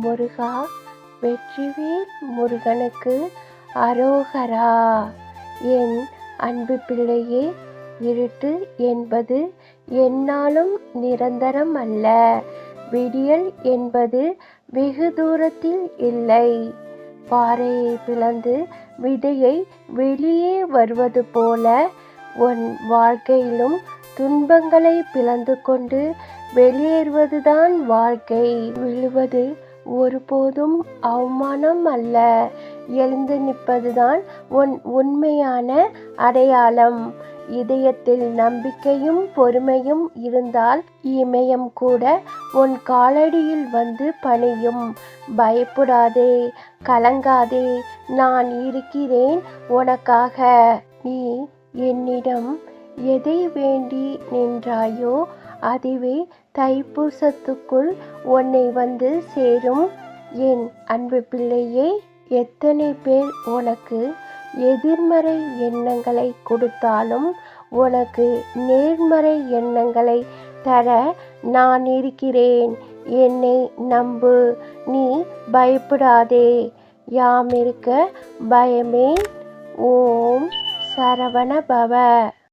முருகா வெற்றிவேல் முருகனுக்கு அரோகரா. என் அன்பு பிள்ளையே, இருட்டு என்பது எந்நாளும் நிரந்தரம் அல்ல. விடியல் என்பது வெகு தூரத்தில் இல்லை. பாறையை பிளந்து விதையை வெளியே வருவது போல உன் வாழ்க்கையிலும் துன்பங்களை பிளந்து கொண்டு வெளியேறுவதுதான் வாழ்க்கை. விழுவது ஒருபோதும் அவமானம் அல்ல, எழுந்து நிற்பதுதான் உன் உண்மையான அடையாளம். இதயத்தில் நம்பிக்கையும் பொறுமையும் இருந்தால் இமயம் கூட உன் காலடியில் வந்து பணியும். பயப்படாதே, கலங்காதே, நான் இருக்கிறேன் உனக்காக. நீ என்னிடம் எதை வேண்டி நின்றாயோ அதுவே தைப்பூசத்துக்குள் உன்னை வந்து சேரும். என் அன்பு பிள்ளையே, எத்தனை பேர் உனக்கு எதிர்மறை எண்ணங்களை கொடுத்தாலும் உனக்கு நேர்மறை எண்ணங்களை தர நான் இருக்கிறேன். என்னை நம்பு, நீ பயப்படாதே. யாம் இருக்க பயமேன். ஓம் சரவண பவ.